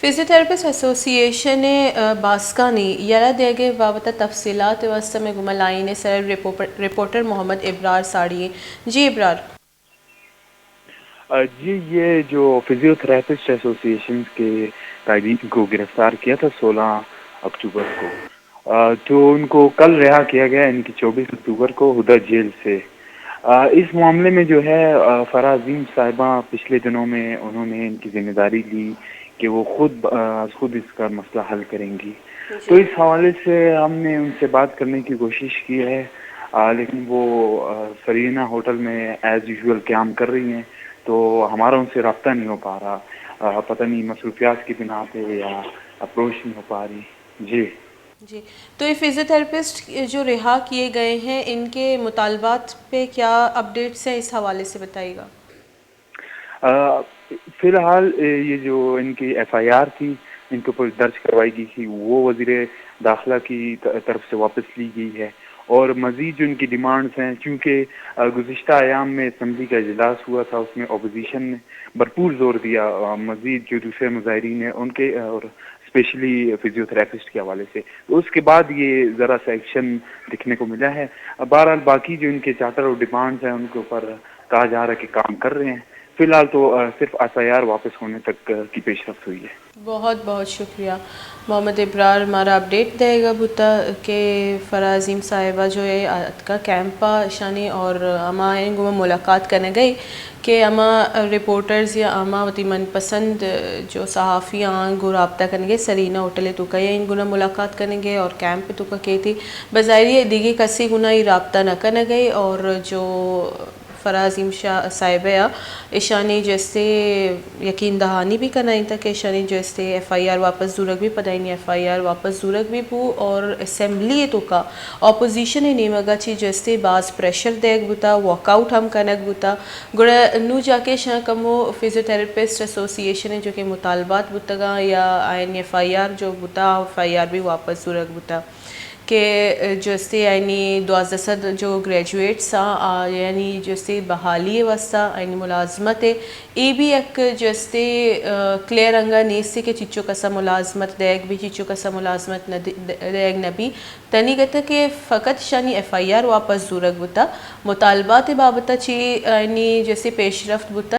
فیزیوتھراپسٹ association باسکانی یرا دیگے بابت تفصیلات واسطہ میں گملائن سر رپورٹر محمد ابرار ساڑی. جی ابرار. جی یہ جو فزیوتھراپسٹ ایسوسییشن کے قائدین کو گرفتار کیا تھا 16 اکتوبر کو، تو ان کو کل رہا کیا گیا، ان کی 24 اکتوبر کو ہدا جیل سے. اس معاملے میں جو ہے فرح عظیم صاحبہ پچھلے دنوں میں انہوں نے ان کی ذمہ داری لی کہ وہ خود اس کا مسئلہ حل کریں گی. تو اس حوالے سے ہم نے ان سے بات کرنے کی کوشش کی ہے، لیکن وہ سرینا ہوٹل میں ایز یوزول قیام کر رہی ہیں، تو ہمارا ان سے رابطہ نہیں ہو پا رہا. پتہ نہیں مصروفیات کی بنا پہ یا اپروچ نہیں ہو پا رہی. جی جی، تو یہ فزیوتھراپسٹ جو رہا کیے گئے ہیں ان کے مطالبات پہ کیا اپڈیٹس ہیں، اس حوالے سے بتائیے گا. فی الحال یہ جو ان کی ایف آئی آر تھی، ان کے اوپر درج کروائی گئی تھی، وہ وزیر داخلہ کی طرف سے واپس لی گئی ہے. اور مزید جو ان کی ڈیمانڈز ہیں، چونکہ گزشتہ ایام میں اسمبلی کا اجلاس ہوا تھا، اس میں اپوزیشن نے بھرپور زور دیا مزید جو دوسرے مظاہرین ہیں ان کے اور اسپیشلی فزیوتھراپسٹ کے حوالے سے، تو اس کے بعد یہ ذرا سا ایکشن دکھنے کو ملا ہے. بہرحال باقی جو ان کے چارٹر اور ڈیمانڈز ہیں ان کے اوپر کہا جا رہا ہے کہ کام کر رہے ہیں. فی الحال تو صرف ایف آئی آر واپس ہونے تک کی پیش رفت ہوئی ہے. بہت بہت شکریہ محمد ابرار. ہمارا اپڈیٹ دے گا بتا کہ فرح عظیم صاحبہ جو ہے کا کیمپا شانی اور اما گو ملاقات کرنے گئی کہ اما رپورٹرز یا اما وتی من پسند جو صحافی آن گو رابطہ کرنے گئے سرینا ہوٹل تو کہ ان گنا ملاقات کرنے گئے اور کیمپ تو کہ تھی بظاہر دیگی کسی گنا ہی رابطہ نہ کرنے گئی. اور جو فرح عظیم صاحبہ ایشانی جیسے یقین دہانی بھی کرنا تھا کہ ایشانی جیسے ایف آئی آر واپس زورگ بھی پتہ ہی نہیں ایف آئی آر واپس زورگ بھی پو اور اسمبلی تو کا اپوزیشن نہیں مگا چی جیسے بعض پریشر دیکھ بتا واک آؤٹ ہم کنک بتا گڑا نو جا کے شاہ کمو فزیوتھراپسٹ ایسوسییشن جو کہ مطالبات بتگا یا آئین ایف آئی آر جو بتا ایف آئی آر بھی واپس زورگ بتا کہ جیسے یعنی 1200 جو گریجویٹس یعنی جیسے بحالی وسطہ یعنی ملازمت ای بھی ایک جیسے کلیئر انگا نیسے کہ چچو کسا ملازمت دیکھ بھی چچو کسا ملازمت دیکھ نبی تنی کہتا کہ فقط شانی ایف آئی آر واپس زورگ بتا مطالبات بابتا چی یعنی جیسے پیش رفت بتا